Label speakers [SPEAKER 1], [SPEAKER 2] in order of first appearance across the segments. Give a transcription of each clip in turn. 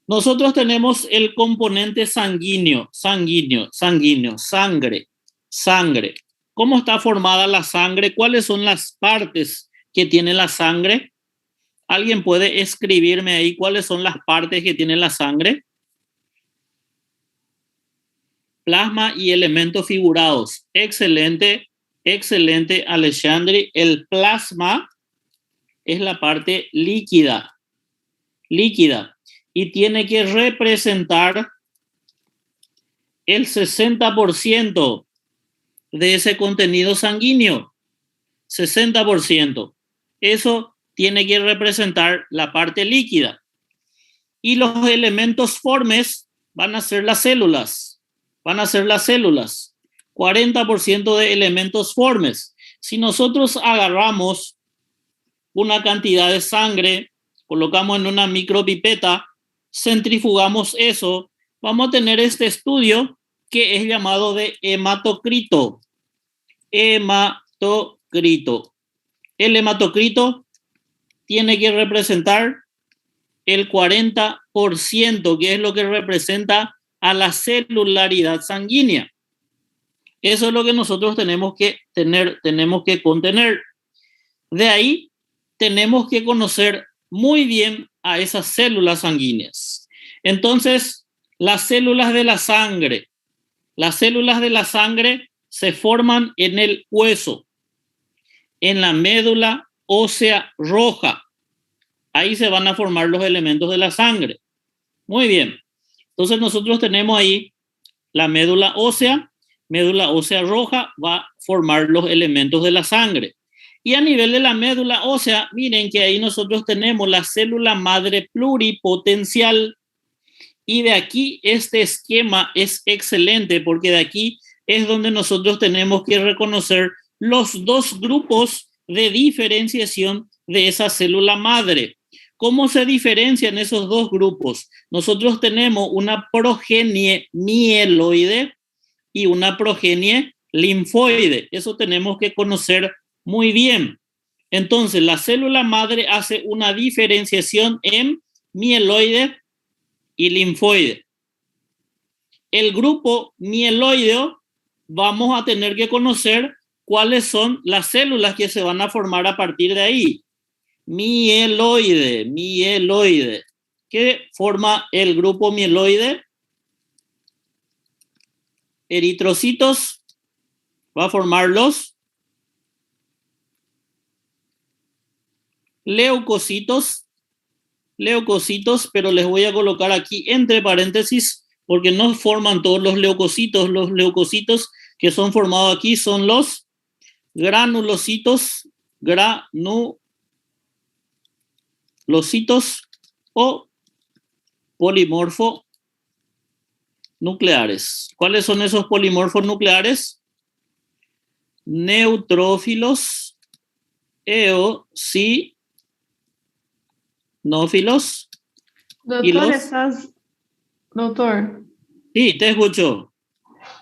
[SPEAKER 1] Nosotros tenemos el componente sanguíneo, sangre, sangre. ¿Cómo está formada la sangre? ¿Cuáles son las partes que tiene la sangre? ¿Alguien puede escribirme ahí cuáles son las partes que tiene la sangre? Plasma y elementos figurados. Excelente, excelente, Alexandre. El plasma es la parte líquida, líquida, y tiene que representar el 60% de ese contenido sanguíneo. 60%. Eso tiene que representar la parte líquida. Y los elementos formes van a ser las células. Van a ser las células. 40% de elementos formes. Si nosotros agarramos una cantidad de sangre, colocamos en una micropipeta, centrifugamos eso, vamos a tener este estudio que es llamado de hematocrito. Hematocrito. El hematocrito tiene que representar el 40%, que es lo que representa a la celularidad sanguínea. Eso es lo que nosotros tenemos que tener, tenemos que contener. De ahí tenemos que conocer muy bien a esas células sanguíneas. Entonces, las células de la sangre se forman en el hueso, en la médula ósea roja. Ahí se van a formar los elementos de la sangre. Muy bien. Entonces nosotros tenemos ahí la médula ósea roja va a formar los elementos de la sangre. Y a nivel de la médula ósea, miren que ahí nosotros tenemos la célula madre pluripotencial. Y de aquí este esquema es excelente porque de aquí es donde nosotros tenemos que reconocer los dos grupos de diferenciación de esa célula madre. ¿Cómo se diferencian esos dos grupos? Nosotros tenemos una progenie mieloide y una progenie linfoide. Eso tenemos que conocer muy bien. Entonces, la célula madre hace una diferenciación en mieloide y linfoide. El grupo mieloideo vamos a tener que conocer cuáles son las células que se van a formar a partir de ahí. Mieloide. ¿Qué forma el grupo mieloide? Eritrocitos. Va a formar los leucocitos, pero les voy a colocar aquí entre paréntesis porque no forman todos los leucocitos. Los leucocitos que son formados aquí son los granulocitos o polimorfo nucleares. ¿Cuáles son esos polimorfos nucleares? Neutrófilos, eosinófilos.
[SPEAKER 2] Doutor,
[SPEAKER 1] Sí, te escucho.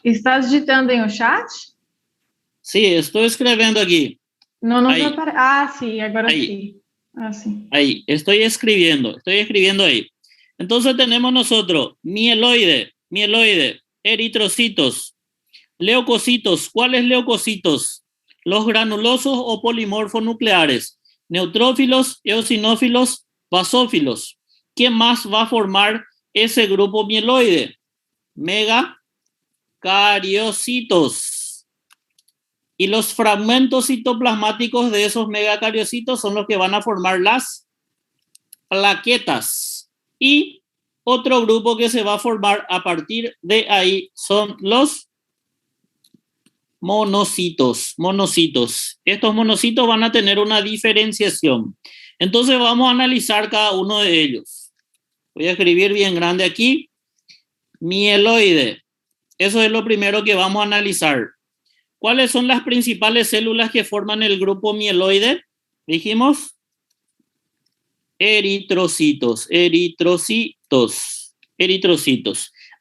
[SPEAKER 2] estás digitando em o chat?
[SPEAKER 1] Sí, estoy escribiendo aquí.
[SPEAKER 2] Não nos aparece. Ah, sim, agora
[SPEAKER 1] ahí.
[SPEAKER 2] sí. Ah, sí.
[SPEAKER 1] Ahí, estoy escribiendo ahí. Entonces tenemos nosotros mieloide, eritrocitos, leucocitos. ¿Cuáles leucocitos? Los granulosos o polimorfos nucleares, neutrófilos, eosinófilos, basófilos. ¿Qué más va a formar ese grupo mieloide? Megacariocitos. Y los fragmentos citoplasmáticos de esos megacariocitos son los que van a formar las plaquetas. Y otro grupo que se va a formar a partir de ahí son los monocitos. Estos monocitos van a tener una diferenciación. Entonces vamos a analizar cada uno de ellos. Voy a escribir bien grande aquí. Mieloide. Eso es lo primero que vamos a analizar. ¿Cuáles son las principales células que forman el grupo mieloide? Dijimos eritrocitos.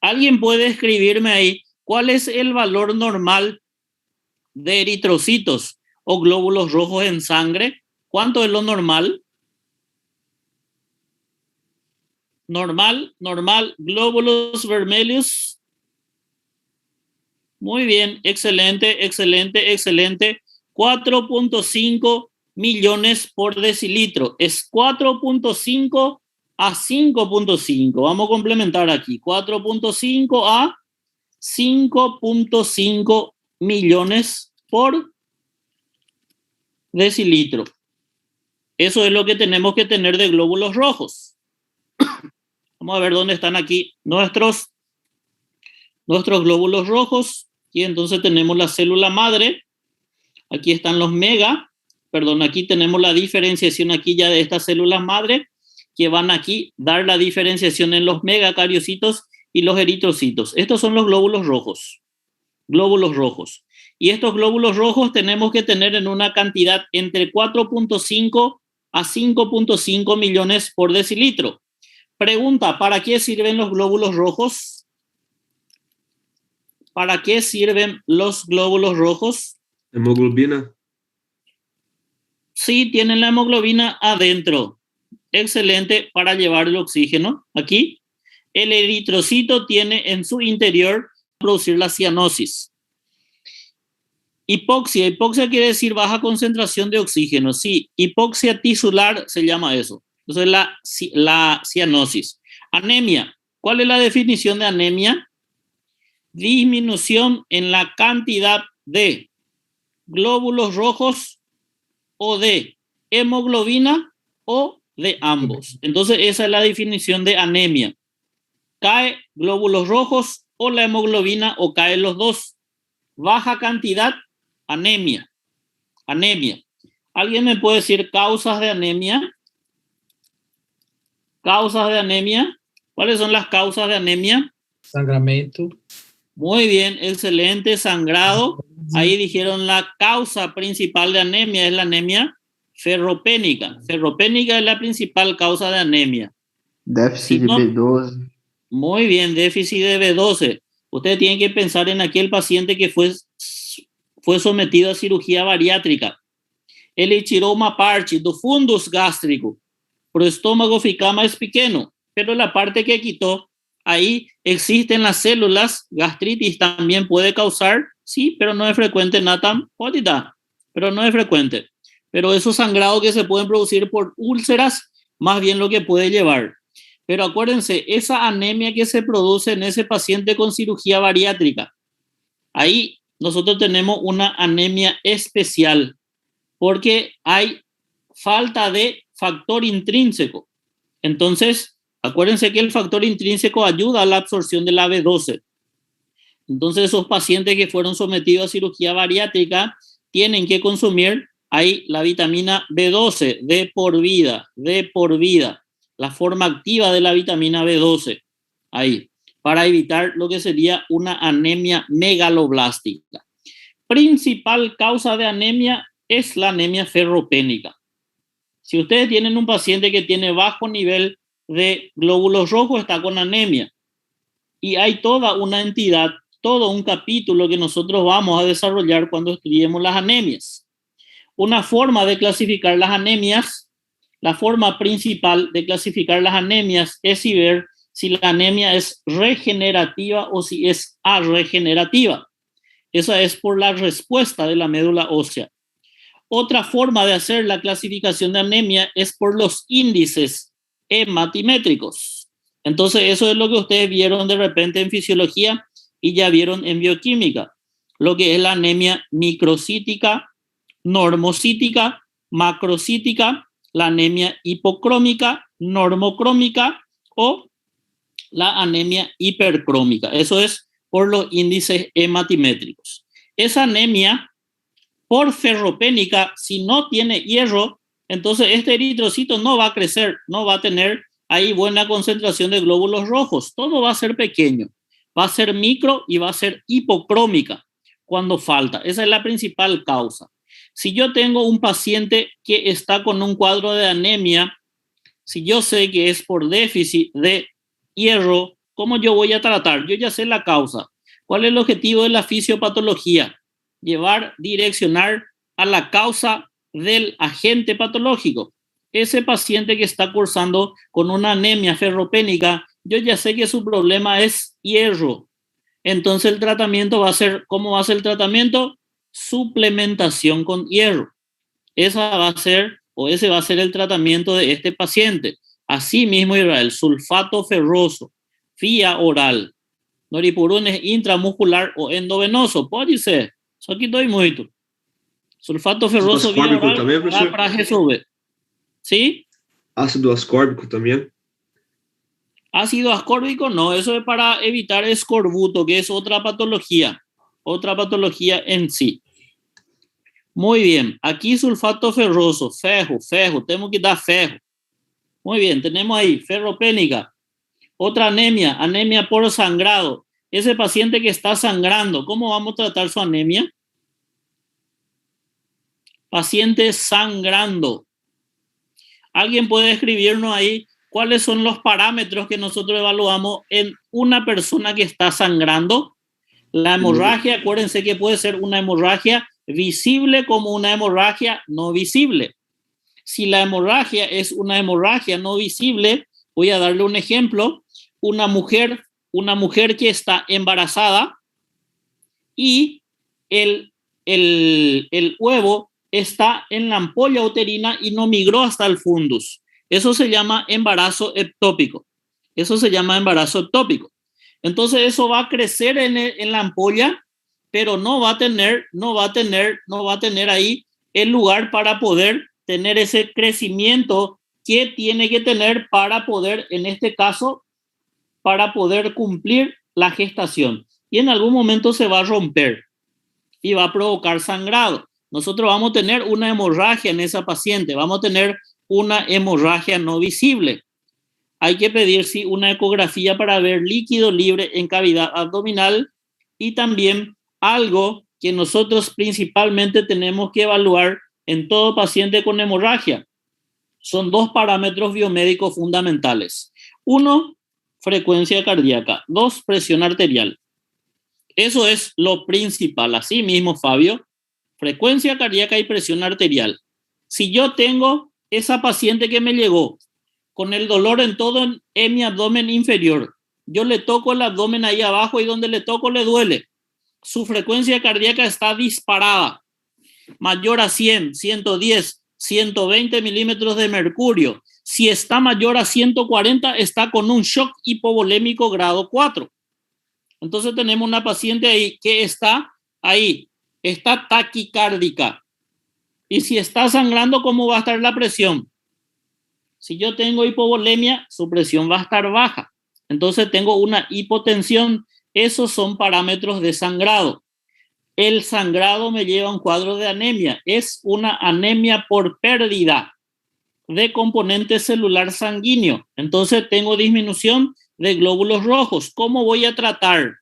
[SPEAKER 1] ¿Alguien puede escribirme ahí cuál es el valor normal de eritrocitos o glóbulos rojos en sangre? ¿Cuánto es lo normal? Normal, normal, glóbulos vermelhos. Muy bien, excelente, excelente, excelente. 4.5 millones por decilitro. Es 4.5 a 5.5. Vamos a complementar aquí. 4.5 a 5.5 millones por decilitro. Eso es lo que tenemos que tener de glóbulos rojos. Vamos a ver dónde están aquí nuestros glóbulos rojos. Y entonces tenemos la célula madre. Aquí están los aquí tenemos la diferenciación aquí ya de estas células madre que van aquí dar la diferenciación en los megacariocitos y los eritrocitos. Estos son los glóbulos rojos. Glóbulos rojos. Y estos glóbulos rojos tenemos que tener en una cantidad entre 4.5 a 5.5 millones por decilitro. Pregunta, ¿para qué sirven los glóbulos rojos? ¿Para qué sirven los glóbulos rojos?
[SPEAKER 3] Hemoglobina.
[SPEAKER 1] Sí, tienen la hemoglobina adentro. Excelente, para llevar el oxígeno. Aquí, el eritrocito tiene en su interior producir la cianosis. Hipoxia. Hipoxia quiere decir baja concentración de oxígeno. Sí, hipoxia tisular se llama eso. Entonces, la cianosis. Anemia. ¿Cuál es la definición de anemia? Disminución en la cantidad de glóbulos rojos o de hemoglobina o de ambos. Entonces, esa es la definición de anemia. Cae glóbulos rojos o la hemoglobina o caen los dos. Baja cantidad, anemia. Anemia. ¿Alguien me puede decir causas de anemia? Causas de anemia. ¿Cuáles son las causas de anemia?
[SPEAKER 4] Sangramento.
[SPEAKER 1] Muy bien, excelente, sangrado. Ahí dijeron la causa principal de anemia es la anemia ferropénica. Ferropénica es la principal causa de anemia.
[SPEAKER 5] Déficit de B12.
[SPEAKER 1] Muy bien, déficit de B12. Ustedes tienen que pensar en aquel paciente que fue sometido a cirugía bariátrica. Ele tiró una parte do fundus gástrico. Pro estómago fica más pequeño, pero la parte que quitó, ahí existen las células. Gastritis también puede causar, sí, pero no es frecuente. Nathan, puede dar, pero no es frecuente. Pero esos sangrados que se pueden producir por úlceras, más bien lo que puede llevar. Pero acuérdense, esa anemia que se produce en ese paciente con cirugía bariátrica, ahí nosotros tenemos una anemia especial, porque hay falta de factor intrínseco. Entonces, acuérdense que el factor intrínseco ayuda a la absorción de la B12. Entonces, esos pacientes que fueron sometidos a cirugía bariátrica tienen que consumir ahí la vitamina B12 de por vida, la forma activa de la vitamina B12, ahí, para evitar lo que sería una anemia megaloblástica. Principal causa de anemia es la anemia ferropénica. Si ustedes tienen un paciente que tiene bajo nivel de glóbulos rojos, está con anemia. Y hay toda una entidad, todo un capítulo que nosotros vamos a desarrollar cuando estudiemos las anemias. Una forma de clasificar las anemias, la forma principal de clasificar las anemias es ver si la anemia es regenerativa o si es arregenerativa. Esa es por la respuesta de la médula ósea. Otra forma de hacer la clasificación de anemia es por los índices hematimétricos. Entonces, eso es lo que ustedes vieron de repente en fisiología y ya vieron en bioquímica. Lo que es la anemia microcítica, normocítica, macrocítica, la anemia hipocrómica, normocrómica o la anemia hipercrómica. Eso es por los índices hematimétricos. Esa anemia por ferropénica, si no tiene hierro, entonces este eritrocito no va a crecer, no va a tener ahí buena concentración de glóbulos rojos. Todo va a ser pequeño, va a ser micro y va a ser hipocrómica cuando falta. Esa es la principal causa. Si yo tengo un paciente que está con un cuadro de anemia, si yo sé que es por déficit de hierro, ¿cómo yo voy a tratar? Yo ya sé la causa. ¿Cuál es el objetivo de la fisiopatología? Direccionar a la causa del agente patológico. ese paciente que está cursando con una anemia ferropénica, yo ya sé que su problema es hierro. Entonces el tratamiento va a ser, ¿cómo va a ser el tratamiento? Suplementación con hierro. Esa va a ser, o ese va a ser el tratamiento de este paciente. Asimismo, Israel, sulfato ferroso, vía oral, noripurunes intramuscular o endovenoso, pode ser. Só que dói muito. Sulfato ferroso vía oral
[SPEAKER 3] também,
[SPEAKER 1] dá para resolver. ¿Sí?
[SPEAKER 3] Ácido ascórbico también.
[SPEAKER 1] Ácido ascórbico no, eso es para evitar escorbuto, que es otra patología en sí. Muy bien, aquí sulfato ferroso, ferro, tenemos que dar ferro. Muy bien, tenemos ahí ferropénica. Otra anemia, anemia por sangrado. Ese paciente que está sangrando, ¿cómo vamos a tratar su anemia? Paciente sangrando. ¿Alguien puede escribirnos ahí cuáles son los parámetros que nosotros evaluamos en una persona que está sangrando? La hemorragia, acuérdense que puede ser una hemorragia visible como una hemorragia no visible. Si la hemorragia es una hemorragia no visible, voy a darle un ejemplo. Una mujer que está embarazada y el huevo está en la ampolla uterina y no migró hasta el fundus. Eso se llama embarazo ectópico. Entonces eso va a crecer en la ampolla, pero no va a tener ahí el lugar para poder tener ese crecimiento que tiene que tener para poder, en este caso, para poder cumplir la gestación. Y en algún momento se va a romper y va a provocar sangrado. Nosotros vamos a tener una hemorragia en esa paciente, vamos a tener una hemorragia no visible. Hay que pedir sí, una ecografía para ver líquido libre en cavidad abdominal y también algo que nosotros principalmente tenemos que evaluar en todo paciente con hemorragia. Son dos parámetros biomédicos fundamentales. Uno, frecuencia cardíaca. Dos, presión arterial. Eso es lo principal. Así mismo, Fabio, frecuencia cardíaca y presión arterial. Si yo tengo esa paciente que me llegó con el dolor en todo en mi abdomen inferior, yo le toco el abdomen ahí abajo y donde le toco le duele. Su frecuencia cardíaca está disparada, mayor a 100, 110, 120 milímetros de mercurio. Si está mayor a 140, está con un shock hipovolémico grado 4. Entonces tenemos una paciente ahí que está taquicárdica. Y si está sangrando, ¿cómo va a estar la presión? Si yo tengo hipovolemia, su presión va a estar baja. Entonces tengo una hipotensión. Esos son parámetros de sangrado. El sangrado me lleva a un cuadro de anemia. Es una anemia por pérdida de componente celular sanguíneo. Entonces tengo disminución de glóbulos rojos. ¿Cómo voy a tratar?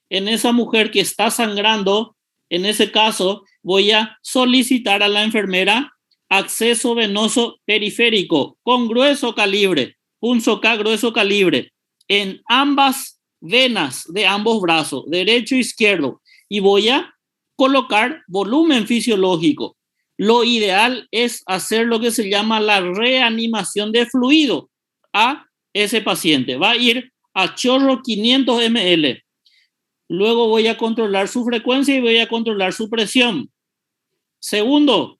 [SPEAKER 1] En esa mujer que está sangrando, en ese caso, voy a solicitar a la enfermera acceso venoso periférico con grueso calibre, punzo-K grueso calibre, en ambas venas de ambos brazos, derecho e izquierdo, y voy a colocar volumen fisiológico. Lo ideal es hacer lo que se llama la reanimación de fluido a ese paciente. Va a ir a chorro 500 ml. Luego voy a controlar su frecuencia y voy a controlar su presión. Segundo,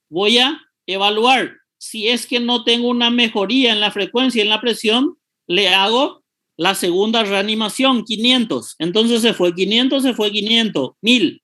[SPEAKER 1] voy a evaluar si es que no tengo una mejoría en la frecuencia y en la presión, le hago la segunda reanimación, 500. Entonces se fue 500, 1000.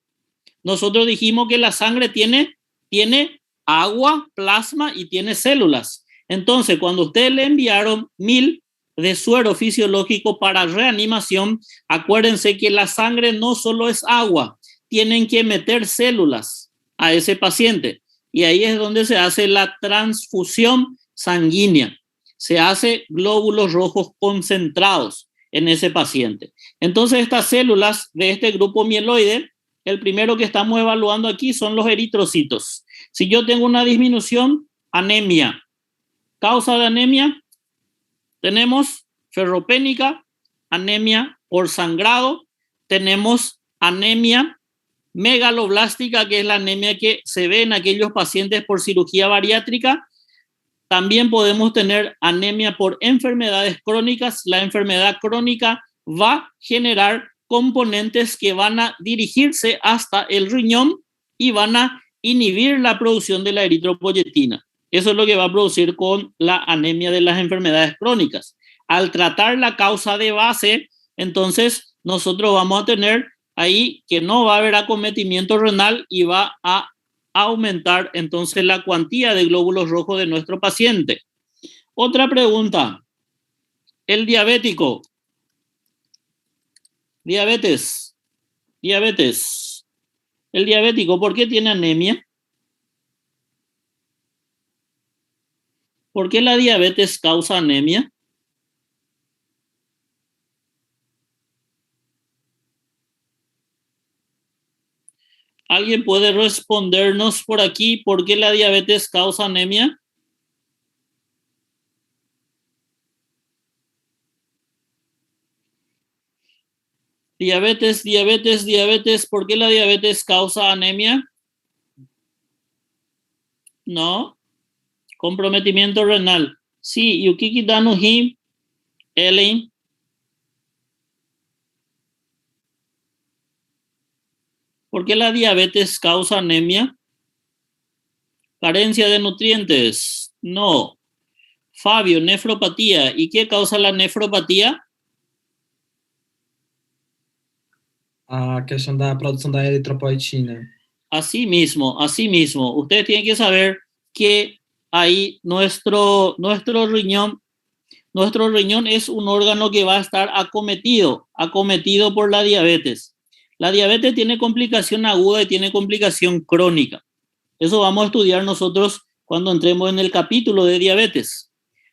[SPEAKER 1] Nosotros dijimos que la sangre tiene agua, plasma y tiene células. Entonces, cuando ustedes le enviaron 1000 de suero fisiológico para reanimación, acuérdense que la sangre no solo es agua, tienen que meter células a ese paciente. Y ahí es donde se hace la transfusión sanguínea. Se hace glóbulos rojos concentrados en ese paciente. Entonces, estas células de este grupo mieloide, el primero que estamos evaluando aquí son los eritrocitos. Si yo tengo una disminución, anemia. Causa de anemia, tenemos ferropénica, anemia por sangrado, tenemos anemia megaloblástica, que es la anemia que se ve en aquellos pacientes por cirugía bariátrica, También podemos tener anemia por enfermedades crónicas. La enfermedad crónica va a generar componentes que van a dirigirse hasta el riñón y van a inhibir la producción de la eritropoyetina. Eso es lo que va a producir con la anemia de las enfermedades crónicas. Al tratar la causa de base, entonces nosotros vamos a tener ahí que no va a haber acometimiento renal y va a aumentar entonces la cuantía de glóbulos rojos de nuestro paciente. Otra pregunta. El diabético. Diabetes. El diabético, ¿por qué tiene anemia? ¿Por qué la diabetes causa anemia? ¿Alguien puede respondernos por aquí por qué la diabetes causa anemia? Diabetes, ¿por qué la diabetes causa anemia? No. Comprometimiento renal. Sí, Yukiki Danuhi, Ellen. ¿Por qué la diabetes causa anemia? Carencia de nutrientes. No. Fabio, nefropatía. ¿Y qué causa la nefropatía?
[SPEAKER 4] A questão da produção da eritropoetina.
[SPEAKER 1] Así mismo. Ustedes tienen que saber que ahí nuestro riñón es un órgano que va a estar acometido por la diabetes. La diabetes tiene complicación aguda y tiene complicación crónica. Eso vamos a estudiar nosotros cuando entremos en el capítulo de diabetes.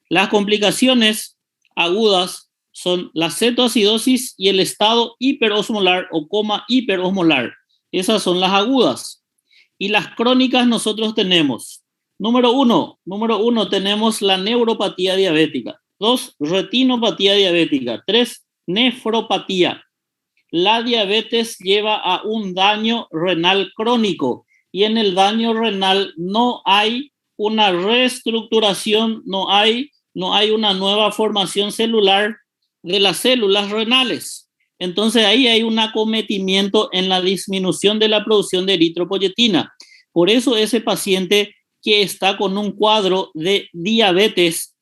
[SPEAKER 1] Las complicaciones agudas son la cetoacidosis y el estado hiperosmolar o coma hiperosmolar. Esas son las agudas. Y las crónicas nosotros tenemos, número uno tenemos la neuropatía diabética. 2, retinopatía diabética. 3, nefropatía. La diabetes lleva a un daño renal crónico y en el daño renal no hay una reestructuración, no hay una nueva formación celular de las células renales. Entonces ahí hay un acometimiento en la disminución de la producción de eritropoyetina. Por eso ese paciente que está con un cuadro de diabetes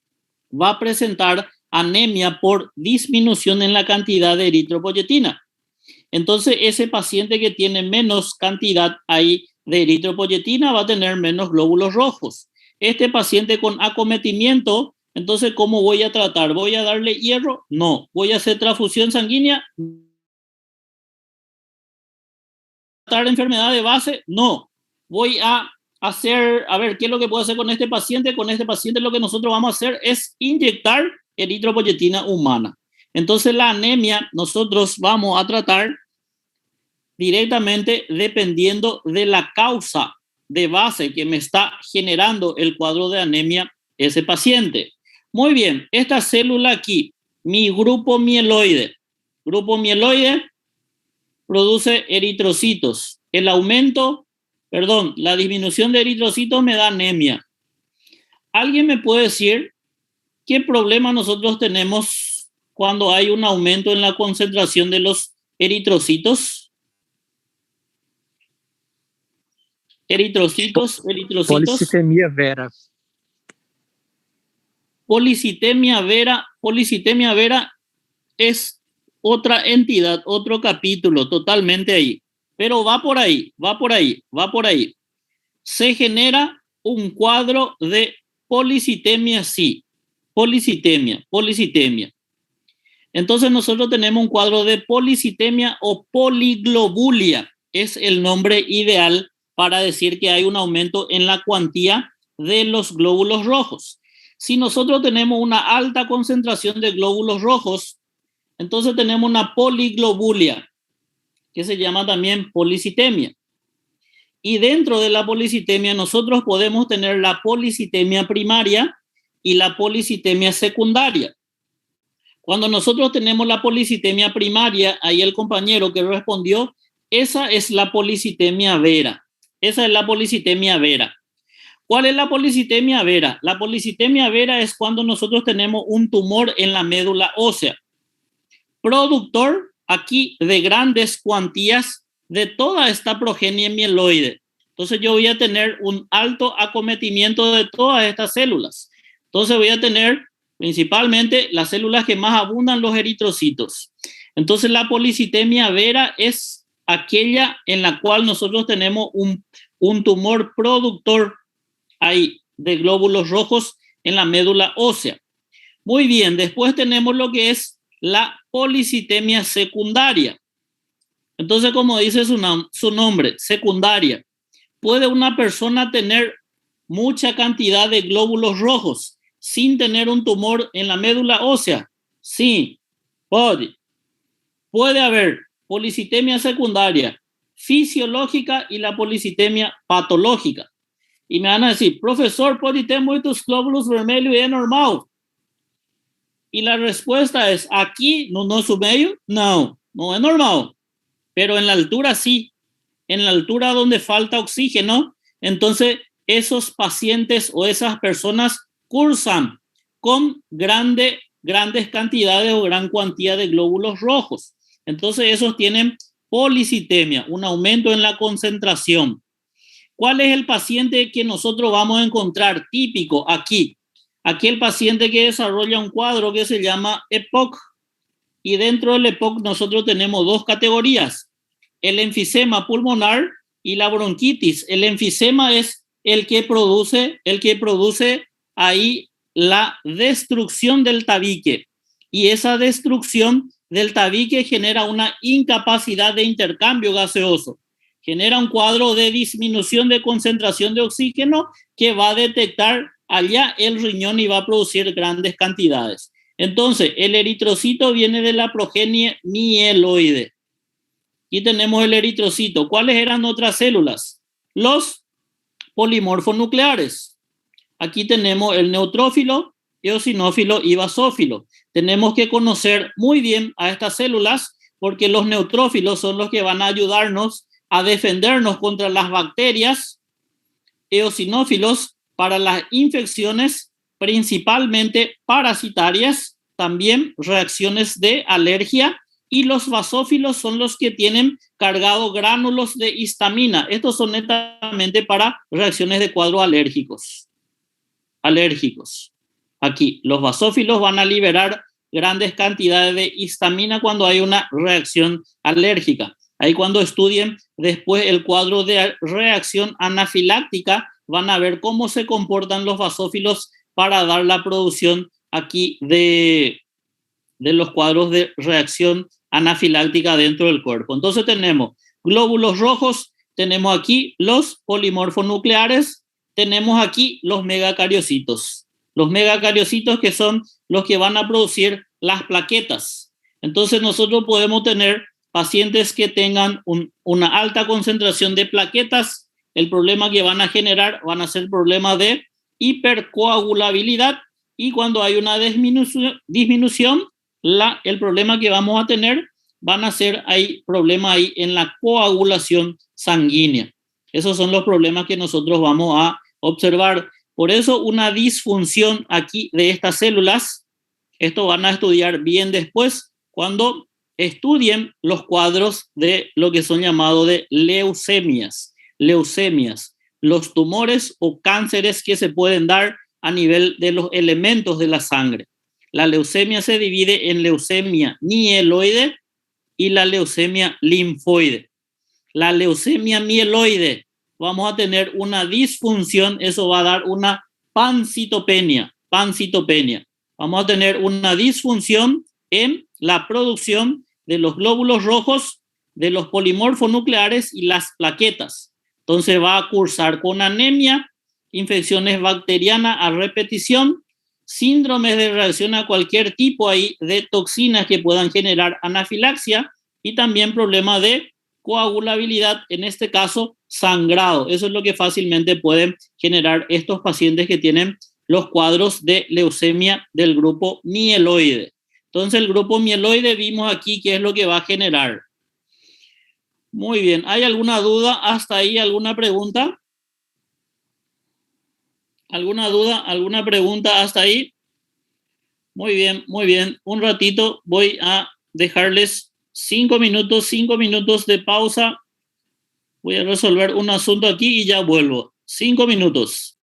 [SPEAKER 1] va a presentar anemia por disminución en la cantidad de eritropoyetina. Entonces ese paciente que tiene menos cantidad ahí de eritropoyetina va a tener menos glóbulos rojos. Este paciente con acometimiento, entonces, ¿cómo voy a tratar? ¿Voy a darle hierro? No. ¿Voy a hacer transfusión sanguínea? ¿Tratar enfermedad de base? No. Voy a hacer, a ver, ¿qué es lo que puedo hacer con este paciente? Con este paciente lo que nosotros vamos a hacer es inyectar eritropoyetina humana. Entonces, la anemia nosotros vamos a tratar directamente dependiendo de la causa de base que me está generando el cuadro de anemia ese paciente. Muy bien, esta célula aquí, mi grupo mieloide produce eritrocitos. La disminución de eritrocitos me da anemia. ¿Alguien me puede decir qué problema nosotros tenemos cuando hay un aumento en la concentración de los eritrocitos? Eritrocitos.
[SPEAKER 6] Policitemia vera.
[SPEAKER 1] Policitemia vera es otra entidad, otro capítulo totalmente ahí. Pero va por ahí. Se genera un cuadro de policitemia, sí. Policitemia. Entonces nosotros tenemos un cuadro de policitemia o poliglobulia. Es el nombre ideal para decir que hay un aumento en la cuantía de los glóbulos rojos. Si nosotros tenemos una alta concentración de glóbulos rojos, entonces tenemos una poliglobulia, que se llama también policitemia. Y dentro de la policitemia nosotros podemos tener la policitemia primaria y la policitemia secundaria. Cuando nosotros tenemos la policitemia primaria, ahí el compañero que respondió, esa es la policitemia vera. ¿Cuál es la policitemia vera? La policitemia vera es cuando nosotros tenemos un tumor en la médula ósea, productor aquí de grandes cuantías de toda esta progenie mieloide. Entonces yo voy a tener un alto acometimiento de todas estas células. Entonces voy a tener principalmente las células que más abundan, los eritrocitos. Entonces la policitemia vera es aquella en la cual nosotros tenemos un tumor productor ahí de glóbulos rojos en la médula ósea. Muy bien, después tenemos lo que es la policitemia secundaria. Entonces, como dice su nombre, secundaria. ¿Puede una persona tener mucha cantidad de glóbulos rojos sin tener un tumor en la médula ósea? Sí, puede. Puede haber policitemia secundaria fisiológica y la policitemia patológica. Y me van a decir, profesor, ¿puede tener muchos glóbulos vermelhos y es normal? Y la respuesta es, aquí, no es su medio, no es normal. Pero en la altura sí. En la altura donde falta oxígeno, entonces esos pacientes o esas personas cursan con grandes cantidades o gran cuantía de glóbulos rojos. Entonces esos tienen policitemia, un aumento en la concentración. ¿Cuál es el paciente que nosotros vamos a encontrar típico aquí? Aquí el paciente que desarrolla un cuadro que se llama EPOC. Y dentro del EPOC nosotros tenemos dos categorías: el enfisema pulmonar y la bronquitis. El enfisema es el que produce ahí la destrucción del tabique. Y esa destrucción del tabique genera una incapacidad de intercambio gaseoso. Genera un cuadro de disminución de concentración de oxígeno que va a detectar allá el riñón y va a producir grandes cantidades. Entonces, el eritrocito viene de la progenie mieloide. Aquí tenemos el eritrocito. ¿Cuáles eran otras células? Los polimorfonucleares. Aquí tenemos el neutrófilo, eosinófilo y basófilo. Tenemos que conocer muy bien a estas células porque los neutrófilos son los que van a ayudarnos a defendernos contra las bacterias, eosinófilos para las infecciones principalmente parasitarias, también reacciones de alergia, y los basófilos son los que tienen cargados gránulos de histamina. Estos son netamente para reacciones de cuadros alérgicos. Aquí, los basófilos van a liberar grandes cantidades de histamina cuando hay una reacción alérgica. Ahí cuando estudien después el cuadro de reacción anafiláctica, van a ver cómo se comportan los basófilos para dar la producción aquí de los cuadros de reacción anafiláctica dentro del cuerpo. Entonces tenemos glóbulos rojos, tenemos aquí los polimorfonucleares, tenemos aquí los megacariocitos. Los megacariocitos que son los que van a producir las plaquetas. Entonces nosotros podemos tener pacientes que tengan una alta concentración de plaquetas. El problema que van a generar van a ser problemas de hipercoagulabilidad, y cuando hay una disminución, el problema que vamos a tener van a ser problemas ahí en la coagulación sanguínea. Esos son los problemas que nosotros vamos a observar. Por eso una disfunción aquí de estas células, esto van a estudiar bien después cuando estudien los cuadros de lo que son llamados de leucemias, los tumores o cánceres que se pueden dar a nivel de los elementos de la sangre. La leucemia se divide en leucemia mieloide y la leucemia linfoide. La leucemia mieloide, vamos a tener una disfunción, eso va a dar una pancitopenia. Vamos a tener una disfunción en la producción de los glóbulos rojos, de los polimorfonucleares y las plaquetas. Entonces va a cursar con anemia, infecciones bacterianas a repetición, síndromes de reacción a cualquier tipo ahí de toxinas que puedan generar anafilaxia, y también problemas de coagulabilidad, en este caso sangrado. Eso es lo que fácilmente pueden generar estos pacientes que tienen los cuadros de leucemia del grupo mieloide. Entonces el grupo mieloide vimos aquí qué es lo que va a generar. Muy bien, ¿hay alguna duda hasta ahí? ¿Alguna pregunta? ¿Alguna duda? ¿Alguna pregunta hasta ahí? Muy bien, muy bien. Un ratito voy a dejarles 5 minutos de pausa. Voy a resolver un asunto aquí y ya vuelvo. 5 minutos.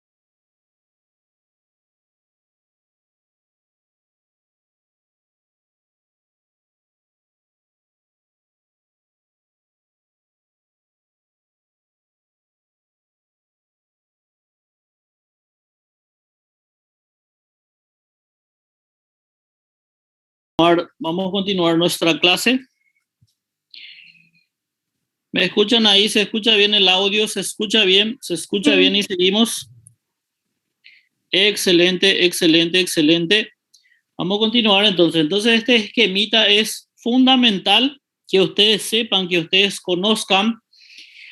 [SPEAKER 1] Vamos a continuar nuestra clase. ¿Me escuchan ahí? ¿Se escucha bien el audio? ¿Se escucha bien? ¿Se escucha bien y seguimos? Excelente, excelente, excelente. Vamos a continuar entonces. Entonces este esquemita es fundamental que ustedes sepan, que ustedes conozcan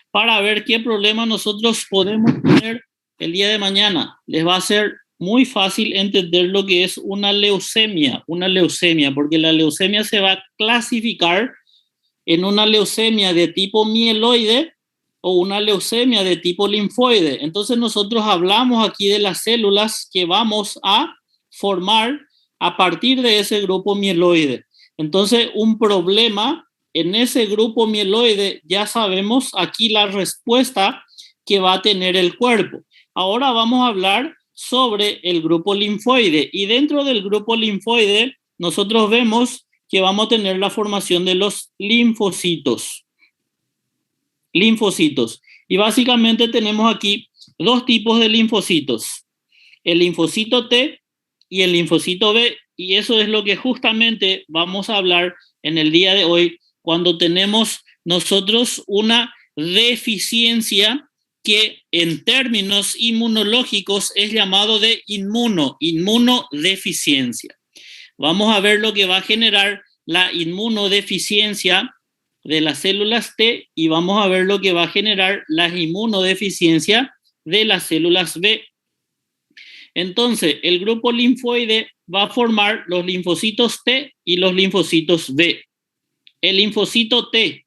[SPEAKER 1] para ver qué problema nosotros podemos tener el día de mañana. Les va a ser muy fácil entender lo que es una leucemia, porque la leucemia se va a clasificar en una leucemia de tipo mieloide o una leucemia de tipo linfoide. Entonces nosotros hablamos aquí de las células que vamos a formar a partir de ese grupo mieloide. Entonces un problema en ese grupo mieloide, ya sabemos aquí la respuesta que va a tener el cuerpo. Ahora vamos a hablar sobre el grupo linfoide, y dentro del grupo linfoide nosotros vemos que vamos a tener la formación de los linfocitos. Y básicamente tenemos aquí dos tipos de linfocitos, el linfocito T y el linfocito B, y eso es lo que justamente vamos a hablar en el día de hoy cuando tenemos nosotros una deficiencia que en términos inmunológicos es llamado de inmunodeficiencia. Vamos a ver lo que va a generar la inmunodeficiencia de las células T y vamos a ver lo que va a generar la inmunodeficiencia de las células B. Entonces, el grupo linfoide va a formar los linfocitos T y los linfocitos B. El linfocito T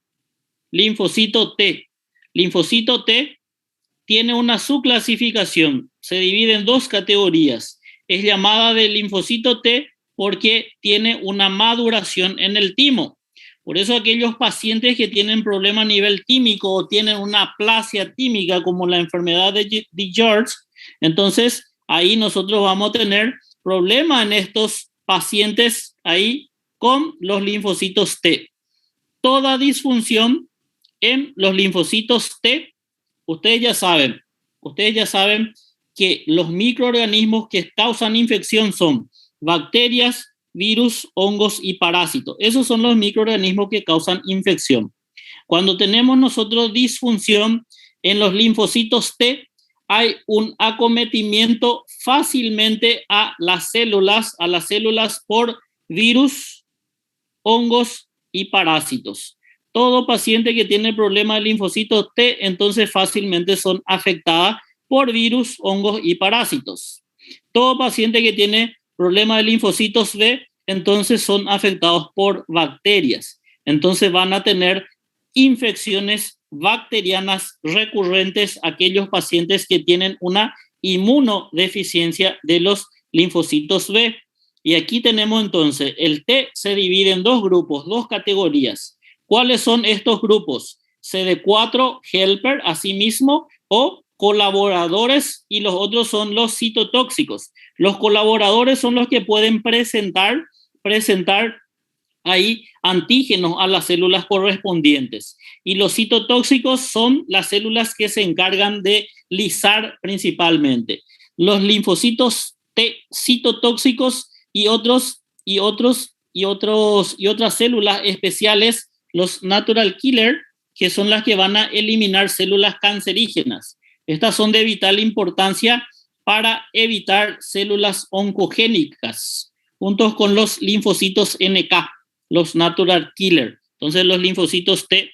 [SPEAKER 1] tiene una subclasificación, se divide en dos categorías. Es llamada de linfocito T porque tiene una maduración en el timo. Por eso aquellos pacientes que tienen problema a nivel tímico o tienen una aplasia tímica como la enfermedad de George, entonces ahí nosotros vamos a tener problema en estos pacientes ahí con los linfocitos T. Toda disfunción en los linfocitos T, ustedes ya saben que los microorganismos que causan infección son bacterias, virus, hongos y parásitos. Esos son los microorganismos que causan infección. Cuando tenemos nosotros disfunción en los linfocitos T, hay un acometimiento fácilmente a las células por virus, hongos y parásitos. Todo paciente que tiene problema de linfocitos T, entonces fácilmente son afectadas por virus, hongos y parásitos. Todo paciente que tiene problema de linfocitos B, entonces son afectados por bacterias. Entonces van a tener infecciones bacterianas recurrentes aquellos pacientes que tienen una inmunodeficiencia de los linfocitos B. Y aquí tenemos entonces, el T se divide en dos grupos, dos categorías. ¿Cuáles son estos grupos? CD4, helper, asimismo, o colaboradores, y los otros son los citotóxicos. Los colaboradores son los que pueden presentar ahí antígenos a las células correspondientes. Y los citotóxicos son las células que se encargan de lisar principalmente. Los linfocitos T citotóxicos y otras células especiales, los natural killer, que son las que van a eliminar células cancerígenas. Estas son de vital importancia para evitar células oncogénicas, juntos con los linfocitos NK, los natural killer. Entonces los linfocitos T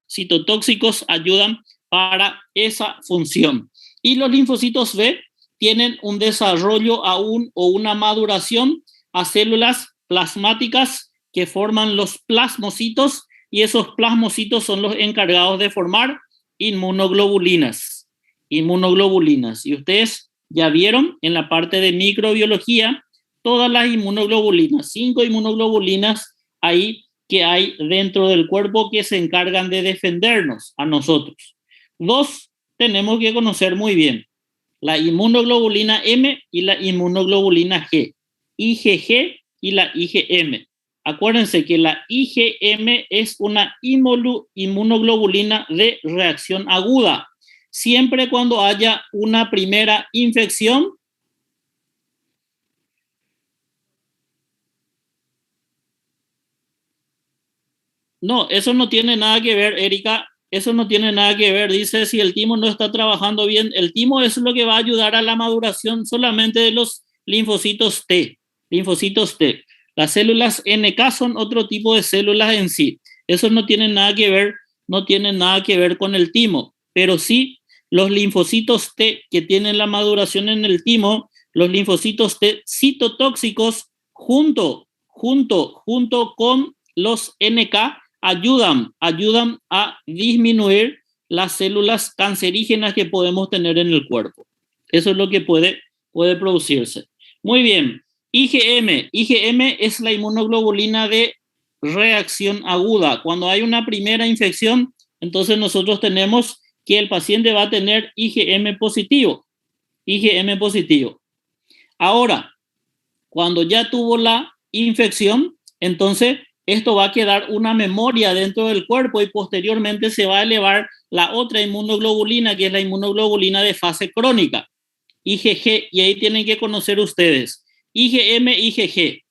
[SPEAKER 1] citotóxicos ayudan para esa función. Y los linfocitos B tienen un desarrollo aún o una maduración a células plasmáticas que forman los plasmocitos, y esos plasmocitos son los encargados de formar inmunoglobulinas. Y ustedes Ya vieron en la parte de microbiología todas las inmunoglobulinas, 5 inmunoglobulinas ahí que hay dentro del cuerpo que se encargan de defendernos a nosotros. 2 tenemos que conocer muy bien: la inmunoglobulina M y la inmunoglobulina G, IgG y la IgM. Acuérdense que la IgM es una inmunoglobulina de reacción aguda. Siempre cuando haya una primera infección, no, eso no tiene nada que ver, Erika, eso no tiene nada que ver. Dice, si el timo no está trabajando bien, el timo es lo que va a ayudar a la maduración solamente de los linfocitos T, Las células NK son otro tipo de células en sí. Eso no tiene nada que ver con el timo, pero sí los linfocitos T que tienen la maduración en el timo, los linfocitos T citotóxicos junto con los NK ayudan a disminuir las células cancerígenas que podemos tener en el cuerpo. Eso es lo que puede producirse. Muy bien. IgM es la inmunoglobulina de reacción aguda. Cuando hay una primera infección, entonces nosotros tenemos que el paciente va a tener IgM positivo. Ahora, cuando ya tuvo la infección, entonces esto va a quedar una memoria dentro del cuerpo y posteriormente se va a elevar la otra inmunoglobulina, que es la inmunoglobulina de fase crónica, IgG, y ahí tienen que conocer ustedes IgM, IgG.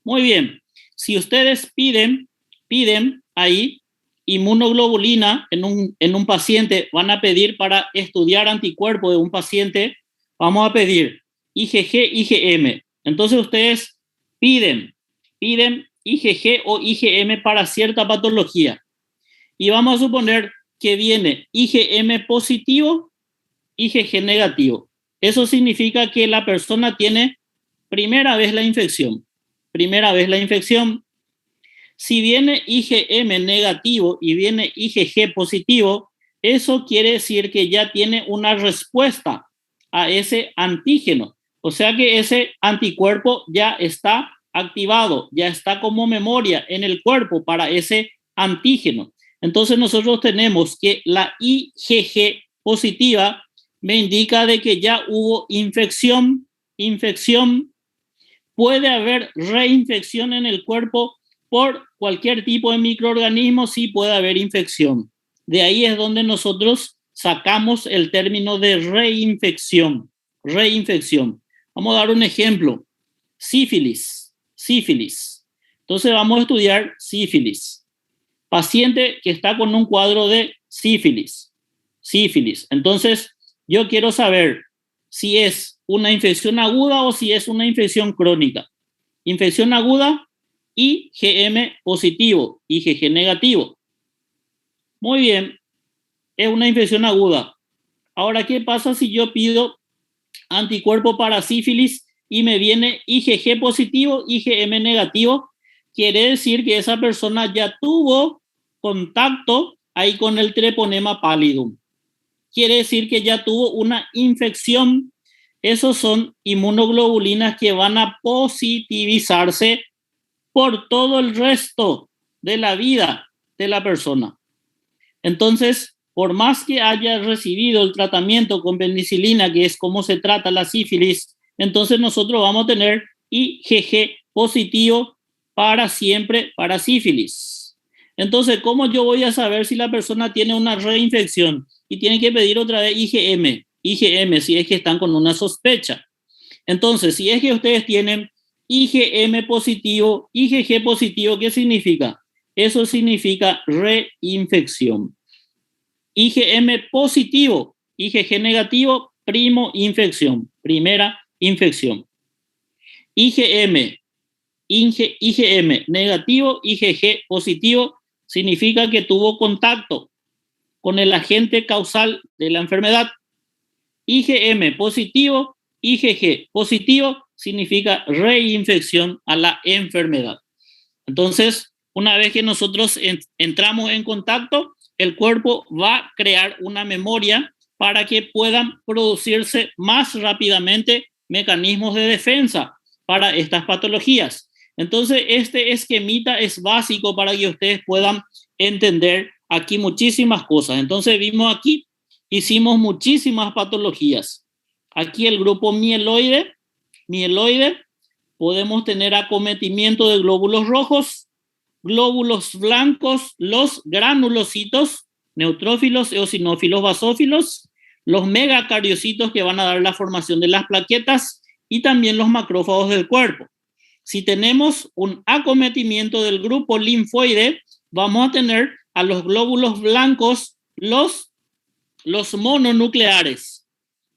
[SPEAKER 1] Muy bien, si ustedes piden ahí inmunoglobulina en un paciente, van a pedir para estudiar anticuerpos de un paciente, vamos a pedir IgG, IgM. Entonces ustedes piden IgG o IgM para cierta patología. Y vamos a suponer que viene IgM positivo, IgG negativo. Eso significa que la persona tiene primera vez la infección. Si viene IgM negativo y viene IgG positivo, eso quiere decir que ya tiene una respuesta a ese antígeno. O sea que ese anticuerpo ya está activado, ya está como memoria en el cuerpo para ese antígeno. Entonces nosotros tenemos que la IgG positiva me indica de que ya hubo infección, puede haber reinfección en el cuerpo por cualquier tipo de microorganismo, sí puede haber infección. De ahí es donde nosotros sacamos el término de reinfección. Vamos a dar un ejemplo. Sífilis. Entonces vamos a estudiar sífilis. Paciente que está con un cuadro de sífilis. Entonces yo quiero saber si es una infección aguda o si es una infección crónica. Infección aguda, IgM positivo, IgG negativo. Muy bien, es una infección aguda. Ahora, ¿qué pasa si yo pido anticuerpo para sífilis y me viene IgG positivo, IgM negativo? Quiere decir que esa persona ya tuvo contacto ahí con el treponema pallidum. Quiere decir que ya tuvo una infección. Esos son inmunoglobulinas que van a positivizarse por todo el resto de la vida de la persona. Entonces, por más que haya recibido el tratamiento con penicilina, que es como se trata la sífilis, entonces nosotros vamos a tener IgG positivo para siempre para sífilis. Entonces, ¿cómo yo voy a saber si la persona tiene una reinfección? Y tienen que pedir otra vez IgM, si es que están con una sospecha. Entonces, si es que ustedes tienen IgM positivo, IgG positivo, ¿qué significa? Eso significa reinfección. IgM positivo, IgG negativo, primera infección. IgM negativo, IgG positivo, significa que tuvo contacto con el agente causal de la enfermedad. IgM positivo, IgG positivo, significa reinfección a la enfermedad. Entonces, una vez que nosotros entramos en contacto, el cuerpo va a crear una memoria para que puedan producirse más rápidamente mecanismos de defensa para estas patologías. Entonces, este esquemita es básico para que ustedes puedan entender aquí muchísimas cosas. Entonces, vimos aquí, hicimos muchísimas patologías. Aquí el grupo mieloide, podemos tener acometimiento de glóbulos rojos, glóbulos blancos, los granulocitos, neutrófilos, eosinófilos, basófilos, los megacariocitos que van a dar la formación de las plaquetas y también los macrófagos del cuerpo. Si tenemos un acometimiento del grupo linfoide, vamos a tener a los glóbulos blancos, los mononucleares,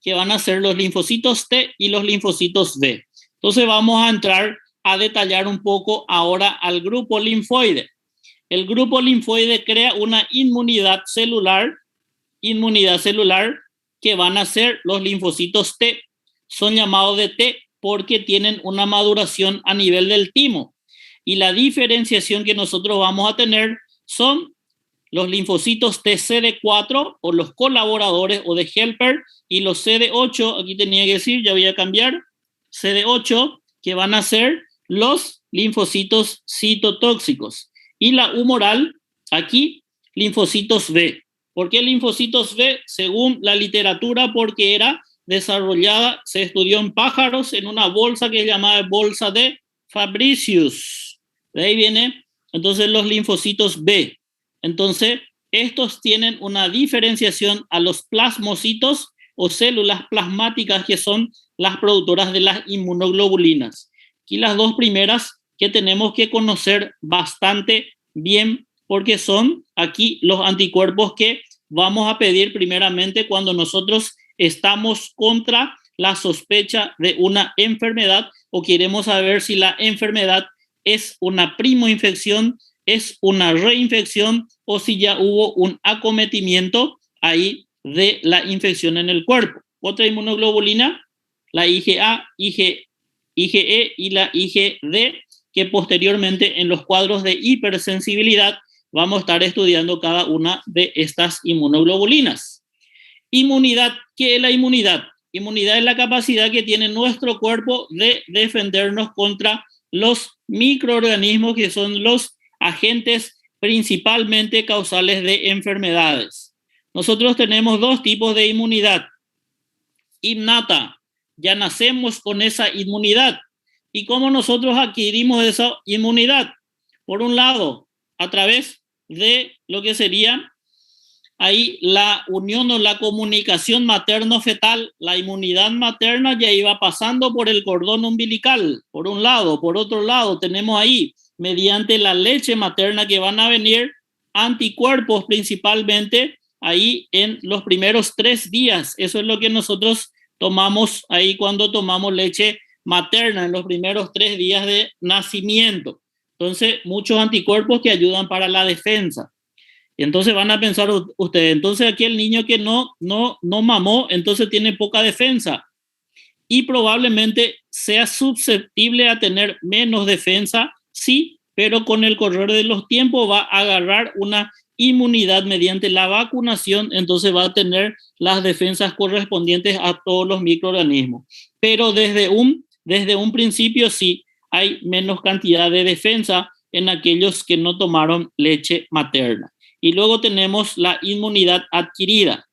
[SPEAKER 1] que van a ser los linfocitos T y los linfocitos B. Entonces vamos a entrar a detallar un poco ahora al grupo linfoide. El grupo linfoide crea una inmunidad celular que van a ser los linfocitos T. Son llamados de T porque tienen una maduración a nivel del timo. Y la diferenciación que nosotros vamos a tener son los linfocitos T CD4 o los colaboradores o de helper y los CD8, aquí tenía que decir, ya voy a cambiar, CD8, que van a ser los linfocitos citotóxicos. Y la humoral, aquí, linfocitos B. ¿Por qué linfocitos B? Según la literatura, porque era desarrollada, se estudió en pájaros en una bolsa que se llamaba bolsa de Fabricius. De ahí viene, entonces, los linfocitos B. Entonces, estos tienen una diferenciación a los plasmocitos o células plasmáticas que son las productoras de las inmunoglobulinas. Aquí las dos primeras que tenemos que conocer bastante bien porque son aquí los anticuerpos que vamos a pedir primeramente cuando nosotros estamos contra la sospecha de una enfermedad o queremos saber si la enfermedad es una primoinfección, es una reinfección o si ya hubo un acometimiento ahí de la infección en el cuerpo. Otra inmunoglobulina, la IgA, IgE y la IgD, que posteriormente en los cuadros de hipersensibilidad vamos a estar estudiando cada una de estas inmunoglobulinas. Inmunidad, ¿qué es la inmunidad? Inmunidad es la capacidad que tiene nuestro cuerpo de defendernos contra los microorganismos que son los agentes principalmente causales de enfermedades. Nosotros tenemos dos tipos de inmunidad. Innata, ya nacemos con esa inmunidad. ¿Y cómo nosotros adquirimos esa inmunidad? Por un lado, a través de lo que sería ahí la unión o la comunicación materno-fetal. La inmunidad materna ya iba pasando por el cordón umbilical, por un lado. Por otro lado, tenemos ahí, mediante la leche materna, que van a venir anticuerpos principalmente ahí en los primeros 3 días. Eso es lo que nosotros tomamos ahí cuando tomamos leche materna, en los primeros 3 días de nacimiento. Entonces, muchos anticuerpos que ayudan para la defensa. Y entonces van a pensar ustedes, entonces aquí el niño que no mamó, entonces tiene poca defensa. Y probablemente sea susceptible a tener menos defensa, sí, pero con el correr de los tiempos va a agarrar una inmunidad mediante la vacunación, entonces va a tener las defensas correspondientes a todos los microorganismos. Pero desde un principio sí hay menos cantidad de defensa en aquellos que no tomaron leche materna. Y luego tenemos la inmunidad adquirida.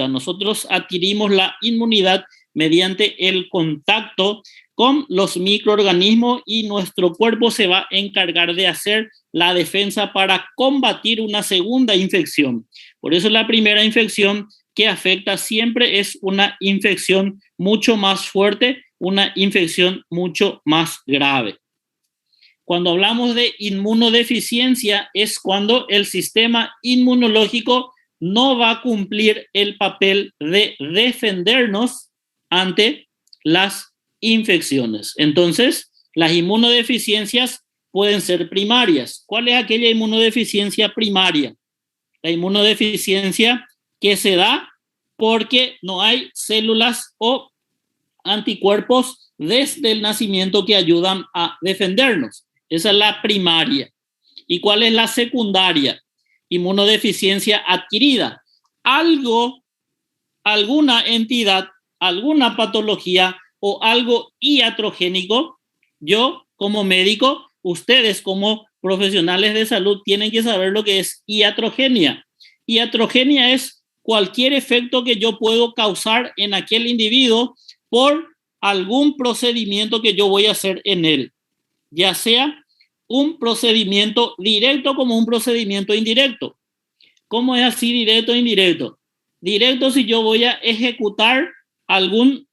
[SPEAKER 1] Nosotros adquirimos la inmunidad mediante el contacto con los microorganismos y nuestro cuerpo se va a encargar de hacer la defensa para combatir una segunda infección. Por eso la primera infección que afecta siempre es una infección mucho más fuerte, una infección mucho más grave. Cuando hablamos de inmunodeficiencia es cuando el sistema inmunológico no va a cumplir el papel de defendernos ante las infecciones. Entonces, las inmunodeficiencias pueden ser primarias. ¿Cuál es aquella inmunodeficiencia primaria? La inmunodeficiencia que se da porque no hay células o anticuerpos desde el nacimiento que ayudan a defendernos. Esa es la primaria. ¿Y cuál es la secundaria? Inmunodeficiencia adquirida. Algo alguna entidad, alguna patología o algo iatrogénico, yo como médico, ustedes como profesionales de salud tienen que saber lo que es iatrogenia. Iatrogenia es cualquier efecto que yo puedo causar en aquel individuo por algún procedimiento que yo voy a hacer en él, ya sea un procedimiento directo como un procedimiento indirecto. ¿Cómo es así directo e indirecto? Directo si yo voy a ejecutar alguna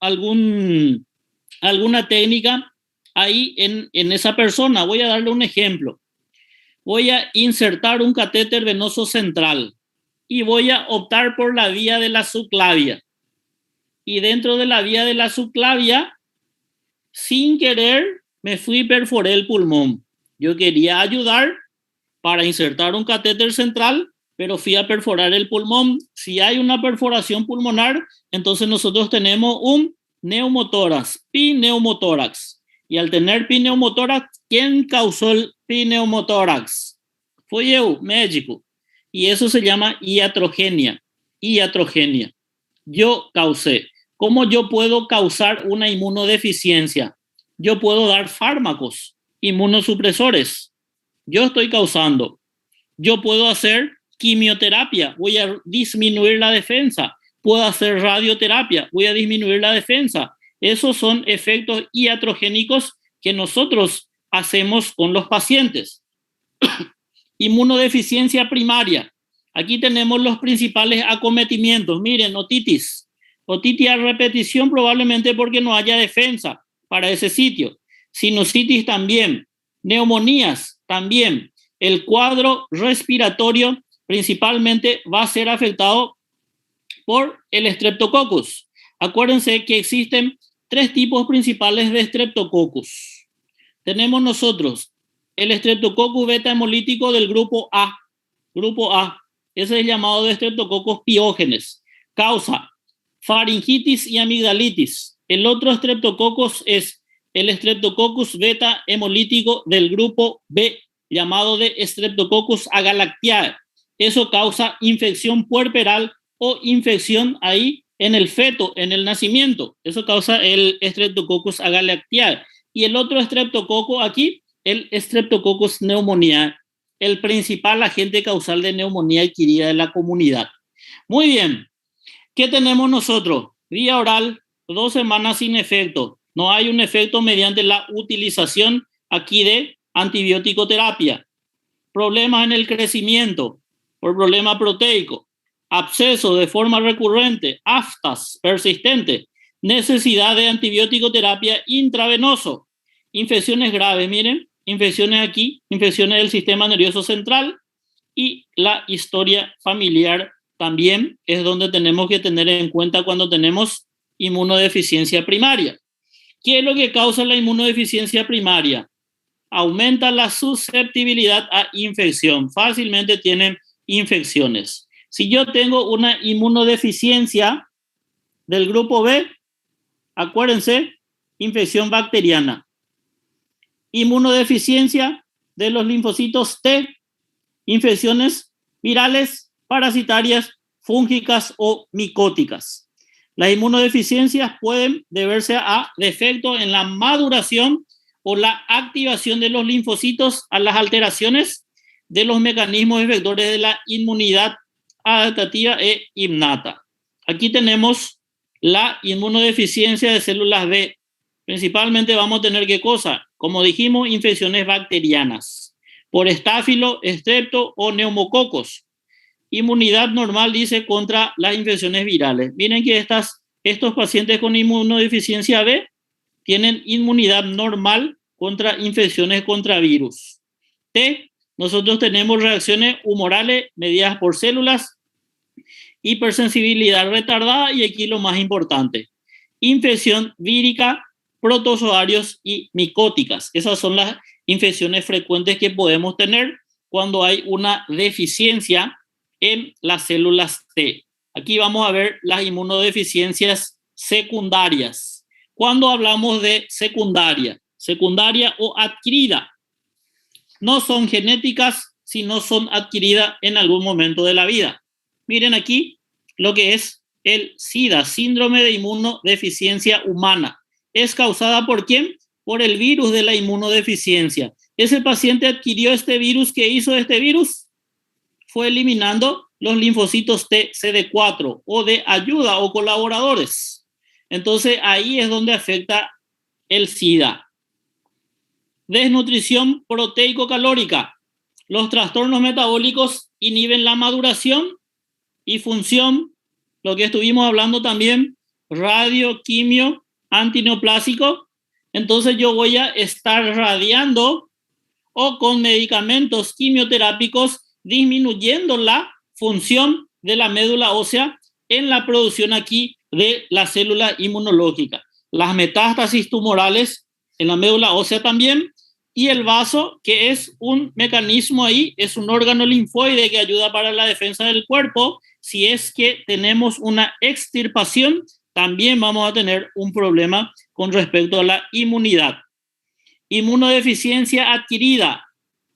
[SPEAKER 1] técnica ahí en esa persona. Voy a darle un ejemplo. Voy a insertar un catéter venoso central y voy a optar por la vía de la subclavia. Y dentro de la vía de la subclavia, sin querer, me fui y perforé el pulmón. Yo quería ayudar para insertar un catéter central, pero fui a perforar el pulmón. Si hay una perforación pulmonar, entonces nosotros tenemos un neumotórax, pineumotórax. Y al tener pineumotórax, ¿quién causó el pineumotórax? Fui yo, médico. Y eso se llama iatrogenia. Iatrogenia. Yo causé. ¿Cómo yo puedo causar una inmunodeficiencia? Yo puedo dar fármacos, inmunosupresores. Yo estoy causando. Yo puedo hacer quimioterapia, voy a disminuir la defensa. Puedo hacer radioterapia, voy a disminuir la defensa. Esos son efectos iatrogénicos que nosotros hacemos con los pacientes. Inmunodeficiencia primaria. Aquí tenemos los principales acometimientos. Miren, otitis. Otitis a repetición probablemente porque no haya defensa para ese sitio. Sinusitis también. Neumonías también. El cuadro respiratorio principalmente va a ser afectado por el Streptococcus. Acuérdense que existen 3 tipos principales de Streptococcus. Tenemos nosotros el Streptococcus beta hemolítico del grupo A. Grupo A. Ese es llamado de Streptococcus piógenes. Causa faringitis y amigdalitis. El otro Streptococcus es el Streptococcus beta hemolítico del grupo B, llamado de Streptococcus agalactiae. Eso causa infección puerperal o infección ahí en el feto, en el nacimiento. Eso causa el Streptococcus agalactiae. Y el otro estreptococo aquí, el Streptococcus pneumoniae, el principal agente causal de neumonía adquirida de la comunidad. Muy bien. ¿Qué tenemos nosotros? Vía oral, 2 semanas sin efecto. No hay un efecto mediante la utilización aquí de antibiótico terapia. Problemas en el crecimiento por problema proteico. Absceso de forma recurrente. Aftas persistente. Necesidad de antibiótico terapia intravenoso. Infecciones graves, miren. Infecciones aquí, infecciones del sistema nervioso central. Y la historia familiar también es donde tenemos que tener en cuenta cuando tenemos inmunodeficiencia primaria. ¿Qué es lo que causa la inmunodeficiencia primaria? Aumenta la susceptibilidad a infección. Fácilmente tienen infecciones. Si yo tengo una inmunodeficiencia del grupo B, acuérdense, infección bacteriana. Inmunodeficiencia de los linfocitos T, infecciones virales, parasitarias, fúngicas o micóticas. Las inmunodeficiencias pueden deberse a defectos en la maduración o la activación de los linfocitos, a las alteraciones de los mecanismos efectores de la inmunidad adaptativa e innata. Aquí tenemos la inmunodeficiencia de células B. Principalmente vamos a tener ¿qué cosa? Como dijimos, infecciones bacterianas por estáfilo, estrepto o neumococos. Inmunidad normal, dice, contra las infecciones virales. Miren que estos pacientes con inmunodeficiencia B tienen inmunidad normal contra infecciones contra virus. T, nosotros tenemos reacciones humorales mediadas por células, hipersensibilidad retardada y aquí lo más importante, infección vírica, protozoarios y micóticas. Esas son las infecciones frecuentes que podemos tener cuando hay una deficiencia en las células T. Aquí vamos a ver las inmunodeficiencias secundarias. Cuando hablamos de secundaria o adquirida, no son genéticas, sino son adquiridas en algún momento de la vida. Miren aquí lo que es el SIDA, síndrome de inmunodeficiencia humana. ¿Es causada por quién? Por el virus de la inmunodeficiencia. Ese paciente adquirió este virus. ¿Qué hizo este virus? Fue eliminando los linfocitos T CD4 o de ayuda o colaboradores. Entonces ahí es donde afecta el SIDA. Desnutrición proteico-calórica. Los trastornos metabólicos inhiben la maduración y función, lo que estuvimos hablando también, radio, quimio, antineoplásico. Entonces yo voy a estar radiando o con medicamentos quimioterápicos disminuyendo la función de la médula ósea en la producción aquí de la célula inmunológica. Las metástasis tumorales en la médula ósea también, y el vaso, que es un mecanismo ahí, es un órgano linfoide que ayuda para la defensa del cuerpo. Si es que tenemos una extirpación, también vamos a tener un problema con respecto a la inmunidad. Inmunodeficiencia adquirida.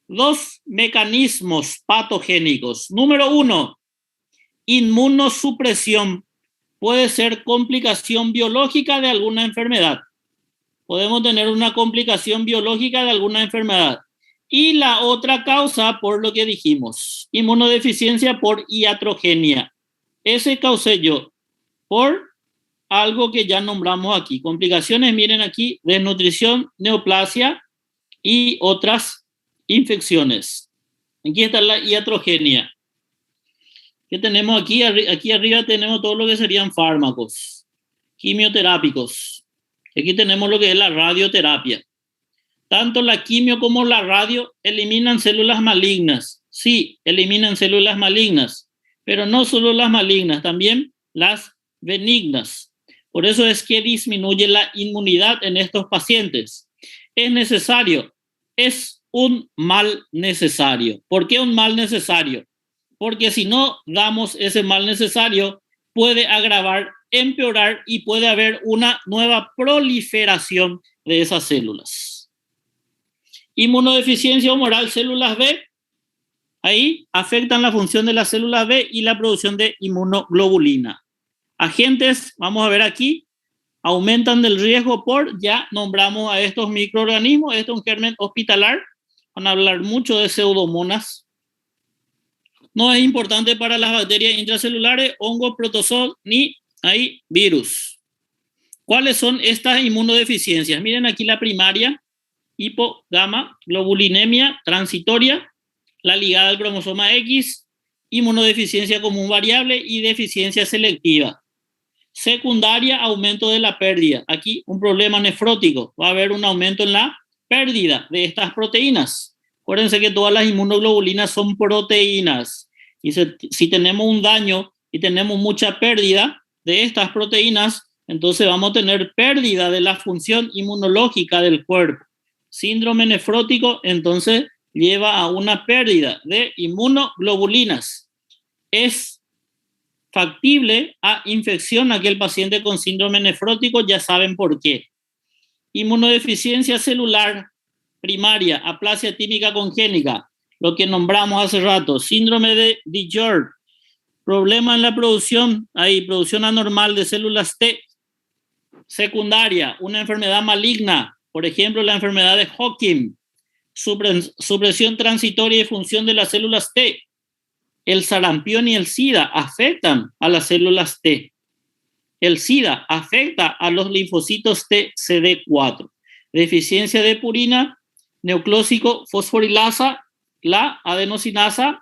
[SPEAKER 1] 2 mecanismos patogénicos. Número 1, inmunosupresión. Puede ser complicación biológica de alguna enfermedad. Podemos tener una complicación biológica de alguna enfermedad. Y la otra causa, por lo que dijimos, inmunodeficiencia por iatrogenia. Ese causé yo por algo que ya nombramos aquí. Complicaciones, miren aquí, desnutrición, neoplasia y otras infecciones. Aquí está la iatrogenia. ¿Qué tenemos aquí? Aquí arriba tenemos todo lo que serían fármacos, quimioterápicos. Aquí tenemos lo que es la radioterapia. Tanto la quimio como la radio eliminan células malignas. Sí, eliminan células malignas, pero no solo las malignas, también las benignas. Por eso es que disminuye la inmunidad en estos pacientes. Es necesario, es un mal necesario. ¿Por qué un mal necesario? Porque si no damos ese mal necesario, puede agravar, empeorar y puede haber una nueva proliferación de esas células. Inmunodeficiencia humoral, células B, ahí afectan la función de las células B y la producción de inmunoglobulina. Agentes, vamos a ver aquí, aumentan del riesgo por, ya nombramos a estos microorganismos, esto es un germen hospitalar, van a hablar mucho de pseudomonas. No es importante para las bacterias intracelulares, hongos, protozoos, ni hay virus. ¿Cuáles son estas inmunodeficiencias? Miren aquí la primaria, hipogama, globulinemia transitoria, la ligada al cromosoma X, inmunodeficiencia común variable y deficiencia selectiva. Secundaria, aumento de la pérdida. Aquí un problema nefrótico, va a haber un aumento en la pérdida de estas proteínas. Acuérdense que todas las inmunoglobulinas son proteínas. Y si tenemos un daño y tenemos mucha pérdida de estas proteínas, entonces vamos a tener pérdida de la función inmunológica del cuerpo. Síndrome nefrótico, entonces, lleva a una pérdida de inmunoglobulinas. Es factible a infección aquel paciente con síndrome nefrótico, ya saben por qué. Inmunodeficiencia celular primaria, aplasia tímica congénita, lo que nombramos hace rato, síndrome de DiGeorge, problema en la producción, hay producción anormal de células T. Secundaria, una enfermedad maligna, por ejemplo, la enfermedad de Hodgkin, supresión transitoria y función de las células T. El sarampión y el SIDA afectan a las células T. El SIDA afecta a los linfocitos T CD4. Deficiencia de purina, neoclósico fosforilasa, la adenosinasa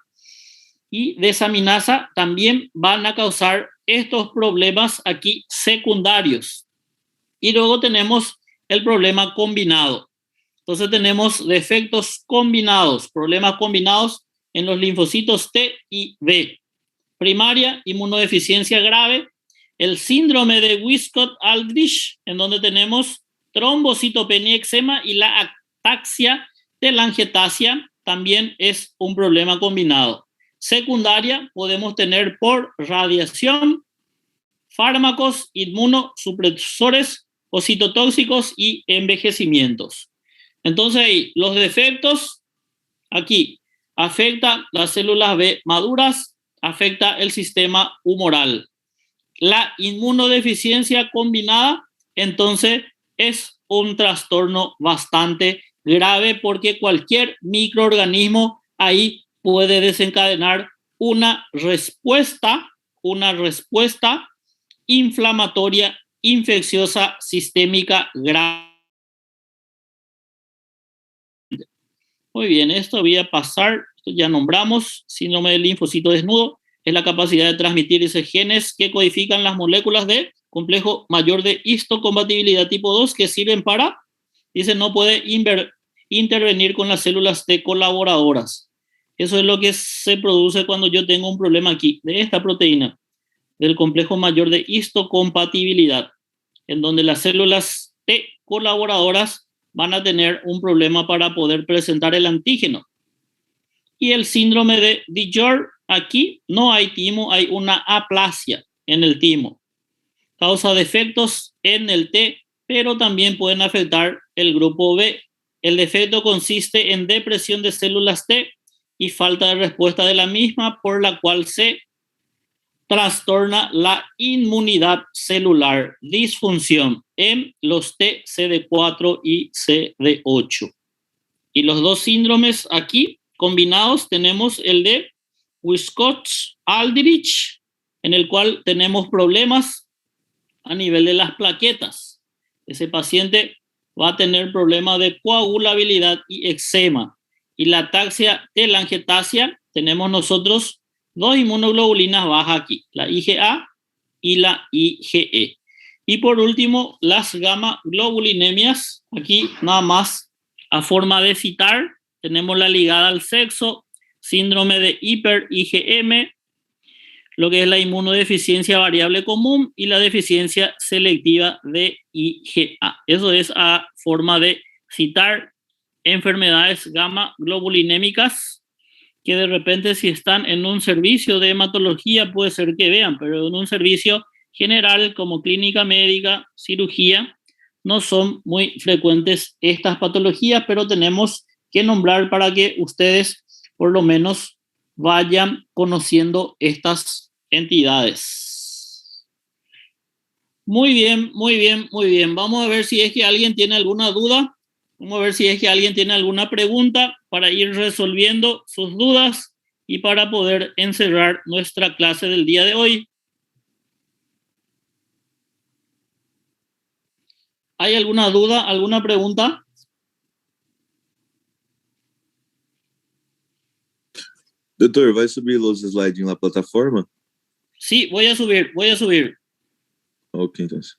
[SPEAKER 1] y desaminasa también van a causar estos problemas aquí secundarios. Y luego tenemos el problema combinado. Entonces tenemos defectos combinados, problemas combinados en los linfocitos T y B. Primaria, inmunodeficiencia grave, el síndrome de Wiskott-Aldrich, en donde tenemos trombocitopenia, eczema y la ataxia telangiectasia, también es un problema combinado. Secundaria, podemos tener por radiación, fármacos, inmunosupresores o citotóxicos y envejecimientos. Entonces ahí, los defectos, aquí, afecta las células B maduras, afecta el sistema humoral. la inmunodeficiencia combinada, entonces es un trastorno bastante grave porque cualquier microorganismo ahí puede desencadenar una respuesta inflamatoria infecciosa sistémica grave. Muy bien, esto voy a pasar, esto ya nombramos, síndrome del linfocito desnudo, es la capacidad de transmitir esos genes que codifican las moléculas de complejo mayor de histocompatibilidad tipo 2 que sirven para, dice, no puede intervenir con las células T colaboradoras. Eso es lo que se produce cuando yo tengo un problema aquí, de esta proteína, del complejo mayor de histocompatibilidad, en donde las células T colaboradoras van a tener un problema para poder presentar el antígeno. Y el síndrome de Dijon, aquí no hay timo, hay una aplasia en el timo. Causa defectos en el T, pero también pueden afectar el grupo B. El defecto consiste en depresión de células T y falta de respuesta de la misma, por la cual se trastorna la inmunidad celular, disfunción en los T, CD4 y CD8. Y los dos síndromes aquí combinados tenemos el de Wiskott-Aldrich, en el cual tenemos problemas a nivel de las plaquetas. Ese paciente va a tener problemas de coagulabilidad y eczema. Y la ataxia telangiectasia, tenemos nosotros dos inmunoglobulinas bajas aquí, la IgA y la IgE. Y por último, las gamma globulinemias, aquí nada más a forma de citar, tenemos la ligada al sexo, síndrome de hiper-IgM, lo que es la inmunodeficiencia variable común y la deficiencia selectiva de IgA. Eso es a forma de citar enfermedades gamma globulinémicas que de repente si están en un servicio de hematología puede ser que vean, pero en un servicio general como clínica médica, cirugía, no son muy frecuentes estas patologías, pero tenemos que nombrar para que ustedes por lo menos vayan conociendo estas entidades. Muy bien, muy bien, muy bien. Vamos a ver si es que alguien tiene alguna duda. Vamos a ver si es que alguien tiene alguna pregunta para ir resolviendo sus dudas y para poder encerrar nuestra clase del día de hoy. ¿Hay alguna duda, alguna pregunta?
[SPEAKER 7] Doutor, ¿vai subir los slides en la plataforma?
[SPEAKER 1] Sí, voy a subir.
[SPEAKER 7] Ok, entonces.